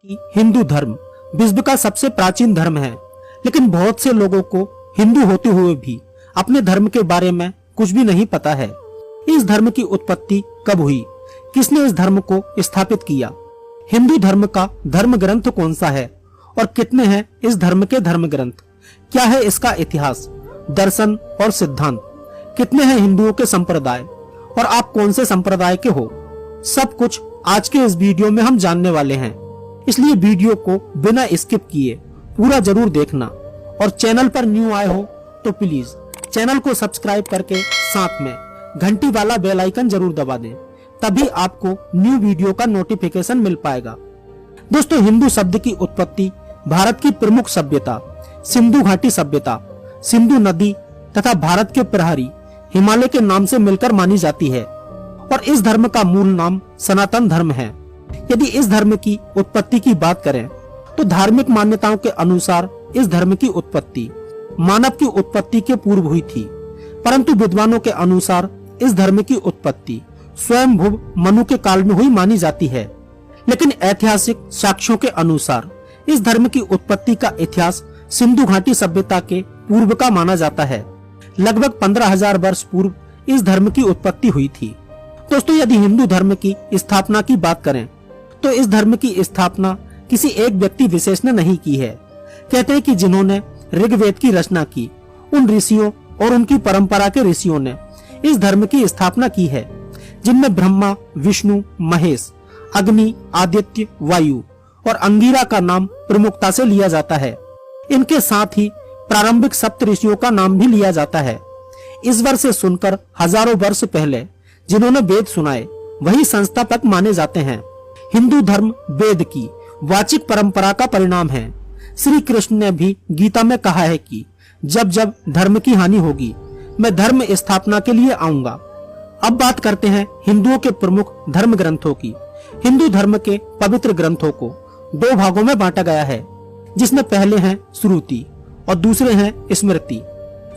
कि हिंदू धर्म विश्व का सबसे प्राचीन धर्म है, लेकिन बहुत से लोगों को हिंदू होते हुए भी अपने धर्म के बारे में कुछ भी नहीं पता है। इस धर्म की उत्पत्ति कब हुई, किसने इस धर्म को स्थापित किया, हिंदू धर्म का धर्म ग्रंथ कौन सा है और कितने हैं इस धर्म के धर्म ग्रंथ, क्या है इसका इतिहास, दर्शन और सिद्धांत, कितने हैं हिंदुओं के संप्रदाय और आप कौन से संप्रदाय के हो, सब कुछ आज के इस वीडियो में हम जानने वाले हैं। इसलिए वीडियो को बिना स्किप किए पूरा जरूर देखना और चैनल पर न्यू आए हो तो प्लीज चैनल को सब्सक्राइब करके साथ में घंटी वाला बेल आइकन जरूर दबा दें, तभी आपको न्यू वीडियो का नोटिफिकेशन मिल पाएगा। दोस्तों, हिंदू शब्द की उत्पत्ति भारत की प्रमुख सभ्यता सिंधु घाटी सभ्यता, सिंधु नदी तथा भारत के प्रहरी हिमालय के नाम से मिलकर मानी जाती है और इस धर्म का मूल नाम सनातन धर्म है। यदि इस धर्म की उत्पत्ति की बात करें तो धार्मिक मान्यताओं के अनुसार इस धर्म की उत्पत्ति मानव की उत्पत्ति के पूर्व हुई थी, परंतु विद्वानों के अनुसार इस धर्म की उत्पत्ति स्वयंभुव मनु के काल में हुई मानी जाती है। लेकिन ऐतिहासिक साक्ष्यों के अनुसार इस धर्म की उत्पत्ति का इतिहास सिंधु घाटी सभ्यता के पूर्व का माना जाता है। लगभग 15,000 वर्ष पूर्व इस धर्म की उत्पत्ति हुई थी। दोस्तों, यदि हिंदू धर्म की स्थापना की बात करें तो इस धर्म की स्थापना किसी एक व्यक्ति विशेष ने नहीं की है। कहते हैं कि जिन्होंने ऋग्वेद की रचना की, उन ऋषियों और उनकी परंपरा के ऋषियों ने इस धर्म की स्थापना की है, जिनमें ब्रह्मा, विष्णु, महेश, अग्नि, आदित्य, वायु और अंगिरा का नाम प्रमुखता से लिया जाता है। इनके साथ ही प्रारंभिक सप्त ऋषियों का नाम भी लिया जाता है। ईश्वर से सुनकर हजारों वर्ष पहले जिन्होंने वेद सुनाए वही संस्थापक माने जाते हैं। हिंदू धर्म वेद की वाचिक परंपरा का परिणाम है। श्री कृष्ण ने भी गीता में कहा है कि जब जब धर्म की हानि होगी मैं धर्म स्थापना के लिए आऊंगा। अब बात करते हैं हिंदुओं के प्रमुख धर्म ग्रंथों की। हिंदू धर्म के पवित्र ग्रंथों को दो भागों में बांटा गया है, जिसमें पहले हैं श्रुति और दूसरे हैं स्मृति।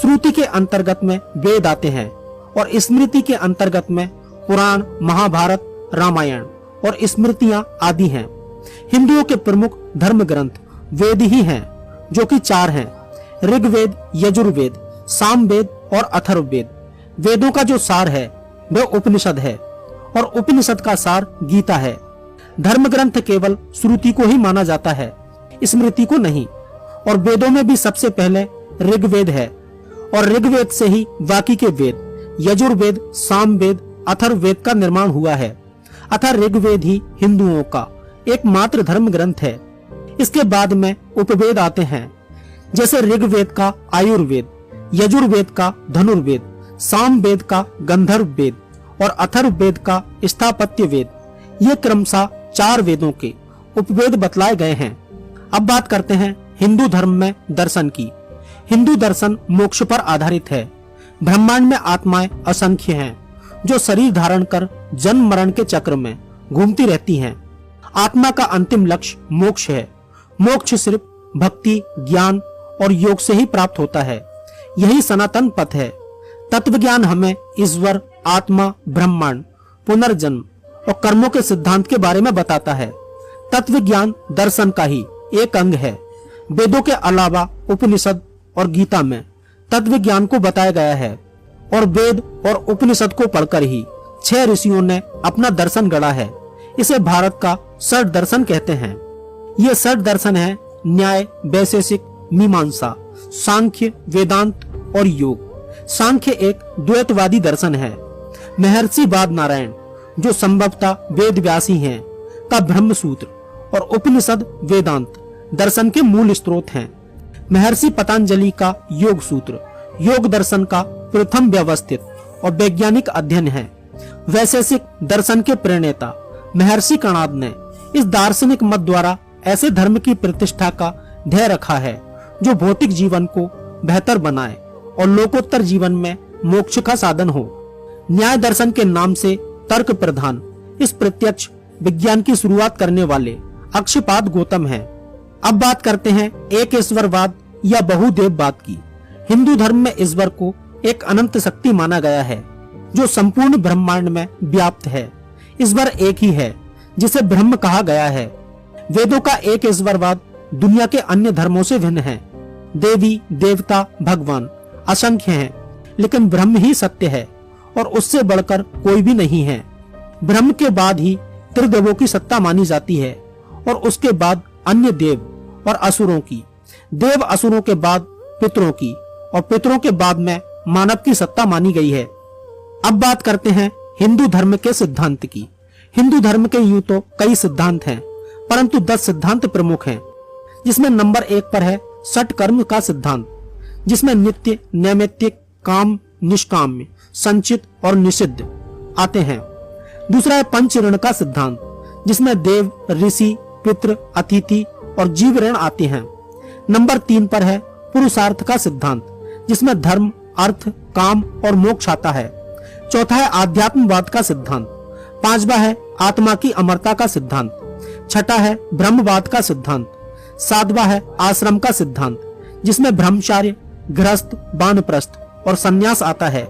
श्रुति के अंतर्गत में वेद आते हैं और स्मृति के अंतर्गत में पुराण, महाभारत, रामायण और स्मृतियां आदि हैं। हिंदुओं के प्रमुख धर्म ग्रंथ वेद ही हैं, जो कि 4 हैं: ऋग्वेद, यजुर्वेद, सामवेद और अथर्ववेद। वेदों का जो सार है वह उपनिषद है और उपनिषद का सार गीता है। धर्म ग्रंथ केवल श्रुति को ही माना जाता है, स्मृति को नहीं। और वेदों में भी सबसे पहले ऋग्वेद है और ऋग्वेद से ही बाकी के वेद यजुर्वेद, सामवेद, अथर्ववेद का निर्माण हुआ है। अतः ऋग्वेद ही हिंदुओं का एकमात्र धर्म ग्रंथ है। इसके बाद में उपवेद आते हैं, जैसे ऋग्वेद का आयुर्वेद, यजुर्वेद का धनुर्वेद, सामवेद का गंधर्व वेद और अथर्ववेद का स्थापत्य वेद। ये क्रमशः 4 वेदों के उपवेद बतलाए गए हैं। अब बात करते हैं हिंदू धर्म में दर्शन की। हिंदू दर्शन मोक्ष पर आधारित है। ब्रह्मांड में आत्माएं असंख्य हैं, जो शरीर धारण कर जन्म मरण के चक्र में घूमती रहती हैं। आत्मा का अंतिम लक्ष्य मोक्ष है। मोक्ष सिर्फ भक्ति, ज्ञान और योग से ही प्राप्त होता है। यही सनातन पथ है। तत्व ज्ञान हमें ईश्वर, आत्मा, ब्रह्मांड, पुनर्जन्म और कर्मों के सिद्धांत के बारे में बताता है। तत्व ज्ञान दर्शन का ही एक अंग है। वेदों के अलावा उपनिषद और गीता में तत्व ज्ञान को बताया गया है और वेद और उपनिषद को पढ़कर ही 6 ऋषियों ने अपना दर्शन गढ़ा है। इसे भारत का षट दर्शन कहते हैं। ये षट दर्शन है न्याय, वैशेषिक, मीमांसा, सांख्य, वेदांत और योग। सांख्य एक द्वैतवादी दर्शन है। महर्षि बाद नारायण, जो संभवतः वेद व्यासी हैं, का ब्रह्म सूत्र और उपनिषद वेदांत दर्शन के मूल स्रोत हैं। महर्षि पतंजलि का योग सूत्र योग दर्शन का प्रथम व्यवस्थित और वैज्ञानिक अध्ययन है। वैशेषिक दर्शन के प्रणेता महर्षि कणाद ने इस दार्शनिक मत द्वारा ऐसे धर्म की प्रतिष्ठा का ध्येय रखा है जो भौतिक जीवन को बेहतर बनाए और लोकोत्तर जीवन में मोक्ष का साधन हो। न्याय दर्शन के नाम से तर्क प्रधान इस प्रत्यक्ष विज्ञान की शुरुआत करने वाले अक्षपाद गौतम हैं। अब बात करते हैं एक ईश्वरवाद या बहुदेववाद की। हिंदू धर्म में ईश्वर को एक अनंत शक्ति माना गया है, जो संपूर्ण ब्रह्मांड में व्याप्त है। ईश्वर एक ही है, जिसे ब्रह्म कहा गया है। वेदों का एक ईश्वरवाद दुनिया के अन्य धर्मों से भिन्न है। देवी देवता भगवान असंख्य हैं, लेकिन ब्रह्म ही सत्य है और उससे बढ़कर कोई भी नहीं है। ब्रह्म के बाद ही त्रिदेवों की सत्ता मानी जाती है और उसके बाद अन्य देव और असुरों की, देव असुरों के बाद पितरों की और पितरों के बाद में मानव की सत्ता मानी गई है। अब बात करते हैं हिंदू धर्म के सिद्धांत की। हिंदू धर्म के यूं तो कई सिद्धांत हैं, परंतु 10 सिद्धांत प्रमुख हैं, जिसमें नंबर 1 पर है षट कर्म का सिद्धांत, जिसमें नित्य, नैमित्तिक, काम, निष्काम, संचित और निषिद्ध आते हैं। दूसरा है पंच ऋण का सिद्धांत, जिसमें देव, ऋषि, पितृ, अतिथि और जीव ऋण आते हैं। नंबर 3 पर है पुरुषार्थ का सिद्धांत, जिसमें धर्म, अर्थ, काम और मोक्ष आता है। चौथा है आध्यात्मवाद का सिद्धांत। 5वां है आत्मा की अमरता का सिद्धांत। 6ठा है ब्रह्मवाद का सिद्धांत। 7वां है आश्रम का सिद्धांत, जिसमें ब्रह्मचर्य, गृहस्थ, वानप्रस्थ और संन्यास आता है।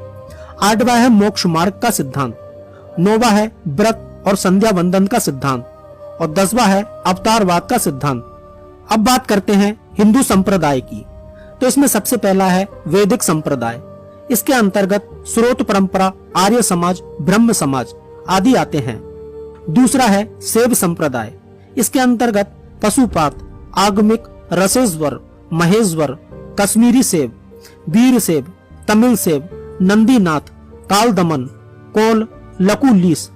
8वां है मोक्ष मार्ग का सिद्धांत। 9वां है व्रत और संध्या वंदन का सिद्धांत और 10वां है अवतारवाद का सिद्धांत। अब बात करते हैं हिंदू संप्रदाय की, तो इसमें सबसे पहला है वैदिक संप्रदाय। इसके अंतर्गत स्रोत परंपरा, आर्य समाज, ब्रह्म समाज आदि आते हैं। दूसरा है शैव संप्रदाय। इसके अंतर्गत पशुपात, आगमिक, रसेश्वर, महेश्वर, कश्मीरी शैव, वीर शैव, तमिल शैव, नंदीनाथ, कालदमन, कोल, लकुलीस,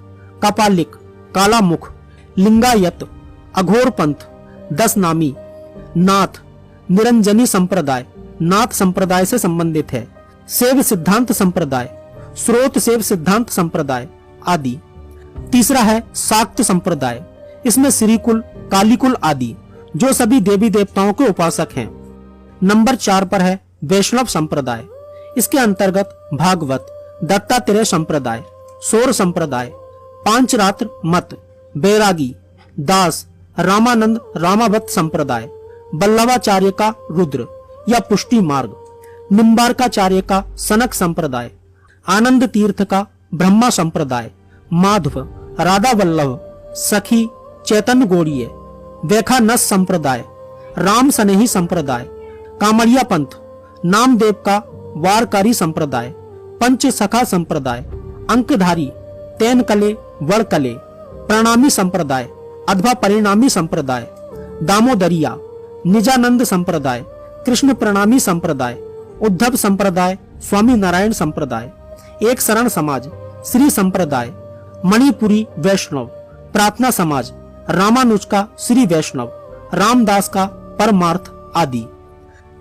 कपालिक, कालामुख, लिंगायत, अघोर पंथ, 10 नामी, नाथ, निरंजनी संप्रदाय नाथ संप्रदाय से संबंधित है। शैव सिद्धांत संप्रदाय, स्रोत शैव सिद्धांत संप्रदाय आदि। तीसरा है शाक्त संप्रदाय। इसमें श्रीकुल, कालीकुल आदि, जो सभी देवी देवताओं के उपासक हैं। नंबर 4 पर है वैष्णव संप्रदाय। इसके अंतर्गत भागवत, दत्तात्रेय संप्रदाय, सौर संप्रदाय, पांचरात्र मत, बैरागी, दास, रामानंद रामावत संप्रदाय, बल्लवाचार्य का रुद्र या पुष्टि मार्ग, निम्बारकाचार्य का सनक संप्रदाय, आनंद तीर्थ का ब्रह्मा संप्रदाय, माधव, राधा वल्लभ, सखी, चैतन्य गौड़ीय, वैखानस संप्रदाय, राम सनेही संप्रदाय, कामड़िया पंथ, नामदेव का वारकारी संप्रदाय, पंच सखा संप्रदाय, अंकधारी, तैनकले, वड़कले, प्रणामी संप्रदाय, अथवा परिणामी संप्रदाय, दामोदरिया, निजानंद संप्रदाय, कृष्ण प्रणामी संप्रदाय, उद्धव संप्रदाय, स्वामी नारायण संप्रदाय, एक शरण समाज, श्री संप्रदाय, मणिपुरी वैष्णव, प्रार्थना समाज, रामानुज का श्री वैष्णव, रामदास का परमार्थ आदि।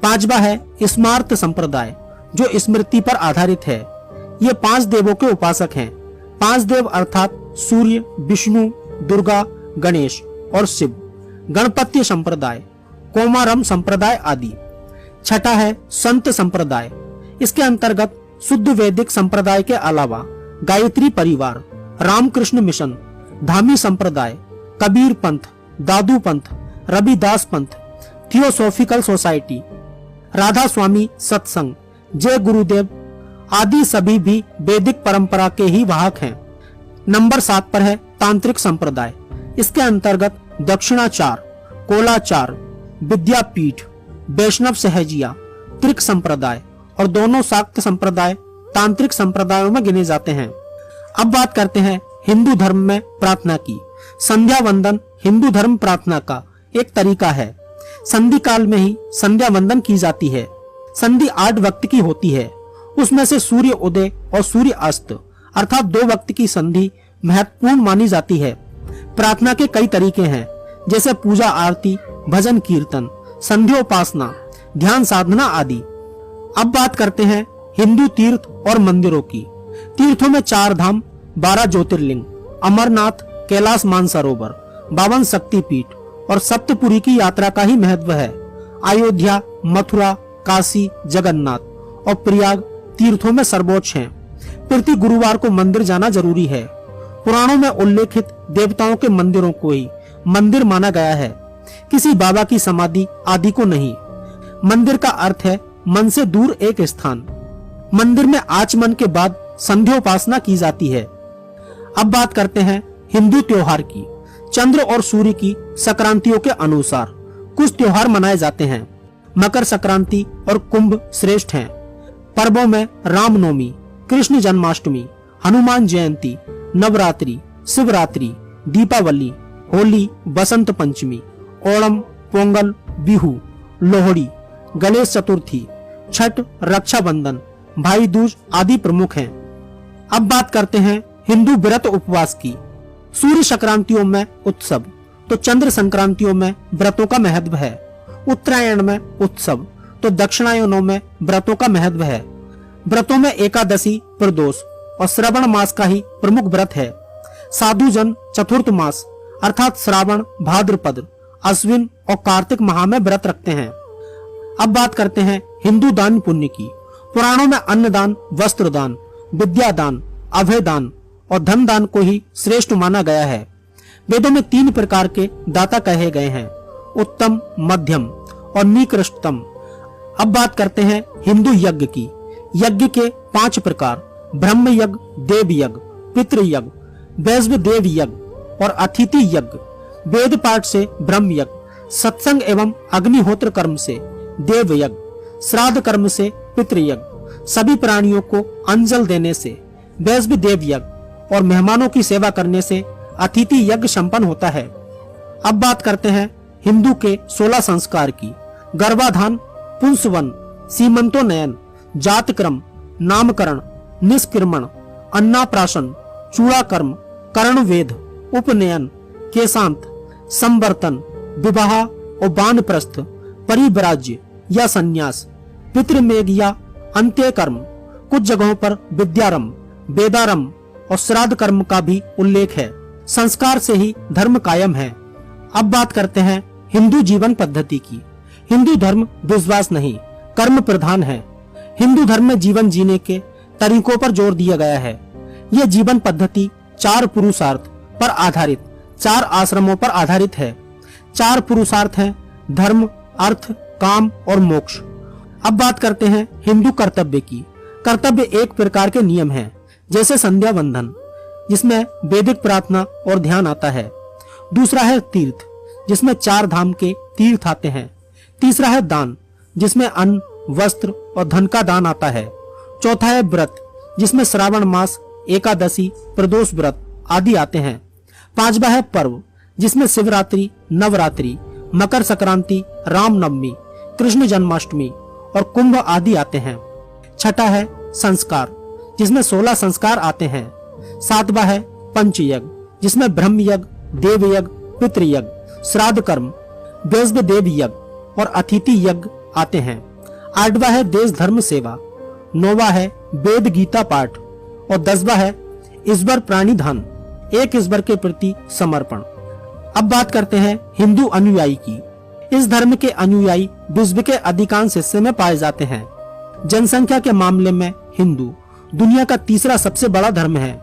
5वां है स्मार्त संप्रदाय, जो स्मृति पर आधारित है। ये 5 देवों के उपासक हैं। 5 देव अर्थात सूर्य, विष्णु, दुर्गा, गणेश और शिव। गणपत्य संप्रदाय, कोमारम संप्रदाय आदि। 6ठा है संत संप्रदाय। इसके अंतर्गत शुद्ध वैदिक संप्रदाय के अलावा गायत्री परिवार, रामकृष्ण मिशन, धामी संप्रदाय, कबीर पंथ, दादू पंथ, रविदास पंथ, थियोसॉफिकल सोसाइटी, राधा स्वामी सत्संग, जय गुरुदेव आदि सभी भी वैदिक परंपरा के ही वाहक हैं। नंबर 7 पर है तांत्रिक संप्रदाय। इसके अंतर्गत दक्षिणाचार, कोलाचार, विद्यापीठ, वैष्णव सहजिया, त्रिक संप्रदाय और दोनों शाक्त संप्रदाय तांत्रिक संप्रदायों में गिने जाते हैं। अब बात करते हैं हिंदू धर्म में प्रार्थना की। संध्या वंदन हिंदू धर्म प्रार्थना का एक तरीका है। संधि काल में ही संध्या वंदन की जाती है। संधि 8 वक्त की होती है। उसमें से सूर्य उदय और सूर्य अस्त अर्थात 2 वक्त की संधि महत्वपूर्ण मानी जाती है। प्रार्थना के कई तरीके हैं, जैसे पूजा आरती, भजन कीर्तन, संध्योपासना, ध्यान साधना आदि। अब बात करते हैं हिंदू तीर्थ और मंदिरों की। तीर्थों में 4 धाम, 12 ज्योतिर्लिंग, अमरनाथ, कैलाश मानसरोवर, 52 शक्तिपीठ और सप्तपुरी की यात्रा का ही महत्व है। अयोध्या, मथुरा, काशी, जगन्नाथ और प्रयाग तीर्थों में सर्वोच्च हैं। प्रति गुरुवार को मंदिर जाना जरूरी है। पुराणों में उल्लेखित देवताओं के मंदिरों को ही मंदिर माना गया है, किसी बाबा की समाधि आदि को नहीं। मंदिर का अर्थ है मन से दूर एक स्थान। मंदिर में आचमन के बाद संध्योपासना की जाती है। अब बात करते हैं हिंदू त्योहार की। चंद्र और सूर्य की संक्रांतियों के अनुसार कुछ त्योहार मनाए जाते हैं। मकर संक्रांति और कुंभ श्रेष्ठ हैं। पर्वों में रामनवमी, कृष्ण जन्माष्टमी, हनुमान जयंती, नवरात्रि, शिवरात्रि, दीपावली, होली, बसंत पंचमी, ओणम, पोंगल, बिहू, लोहड़ी, गणेश चतुर्थी, छठ, रक्षाबंधन, भाई दूज आदि प्रमुख हैं। अब बात करते हैं हिंदू व्रत उपवास की। सूर्य संक्रांतियों में उत्सव तो चंद्र संक्रांतियों में व्रतों का महत्व है। उत्तरायण में उत्सव तो दक्षिणायनों में व्रतों का महत्व है। व्रतों में एकादशी, प्रदोष और श्रावण मास का ही प्रमुख व्रत है। साधु जन चतुर्थ मास अर्थात श्रावण, भाद्रपद, अश्विन और कार्तिक माह में व्रत रखते हैं। अब बात करते हैं हिंदू दान पुण्य की। पुराणों में अन्नदान, वस्त्र दान, विद्या दान, अभय दान और धन दान को ही श्रेष्ठ माना गया है। वेदों में 3 प्रकार के दाता कहे गए हैं, उत्तम, मध्यम और निकृष्टतम। अब बात करते हैं हिंदू यज्ञ की। यज्ञ के 5 प्रकार, ब्रह्म यज्ञ, देव यज्ञ, पितृ यज्ञ, वैश्व देव यज्ञ और अतिथि यज्ञ। वेद पाठ से ब्रह्म यज्ञ, सत्संग एवं अग्निहोत्र कर्म से देव यज्ञ, श्राद्ध कर्म से पितृ यज्ञ, सभी प्राणियों को अंजल देने से वैश्व देव यज्ञ और मेहमानों की सेवा करने से अतिथि यज्ञ संपन्न होता है। अब बात करते हैं हिंदू के 16 संस्कार की। गर्भाधान, पुंसवन, सीमंतोन्नयन, जातक्रम, नामकरण, निष्क्रमण, अन्नाप्राशन, चूड़ाकर्म, कर्णवेद, उपनयन, केशांत, संवर्तन, विवाह और वानप्रस्थ, परिव्राज्य या संन्यास, पितृमेघ या अंत्य कर्म। कुछ जगहों पर विद्यारंभ, वेदारंभ और श्राद्ध कर्म का भी उल्लेख है। संस्कार से ही धर्म कायम है। अब बात करते हैं हिंदू जीवन पद्धति की। हिंदू धर्म विश्वास नहीं, कर्म प्रधान है। हिंदू धर्म में जीवन जीने के तरीकों पर जोर दिया गया है। यह जीवन पद्धति 4 पुरुषार्थ पर आधारित, 4 आश्रमों पर आधारित है। 4 पुरुषार्थ हैं, धर्म, अर्थ, काम और मोक्ष। अब बात करते हैं हिंदू कर्तव्य की। कर्तव्य एक प्रकार के नियम हैं, जैसे संध्या वंदन, जिसमें वैदिक प्रार्थना और ध्यान आता है। दूसरा है तीर्थ, जिसमें 4 धाम के तीर्थ आते हैं। तीसरा है दान, जिसमें अन्न, वस्त्र और धन का दान आता है। चौथा है व्रत, जिसमें श्रावण मास, एकादशी, प्रदोष व्रत आदि आते हैं। 5वां है पर्व, जिसमें शिवरात्रि, नवरात्रि, मकर संक्रांति, रामनवमी, कृष्ण जन्माष्टमी और कुंभ आदि आते हैं। 6वां है संस्कार, जिसमें 16 संस्कार आते हैं। 7वां है पंचयज्ञ, जिसमें ब्रह्म यज्ञ, देव यज्ञ, पितृ यज्ञ, श्राद्ध कर्म, वैश्व देव यज्ञ और अतिथि यज्ञ आते हैं। 8वां है देश धर्म सेवा। 9वां है वेद गीता पाठ और 10वां है ईश्वर प्राणी धन, एक ईश्वर के प्रति समर्पण। अब बात करते हैं हिंदू अनुयायी की। इस धर्म के अनुयायी विश्व के अधिकांश हिस्से में पाए जाते हैं। जनसंख्या के मामले में हिंदू दुनिया का तीसरा सबसे बड़ा धर्म है,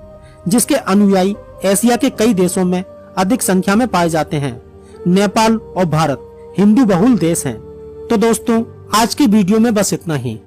जिसके अनुयायी एशिया के कई देशों में अधिक संख्या में पाए जाते हैं। नेपाल और भारत हिंदू बहुल देश हैं। तो दोस्तों, आज की वीडियो में बस इतना ही।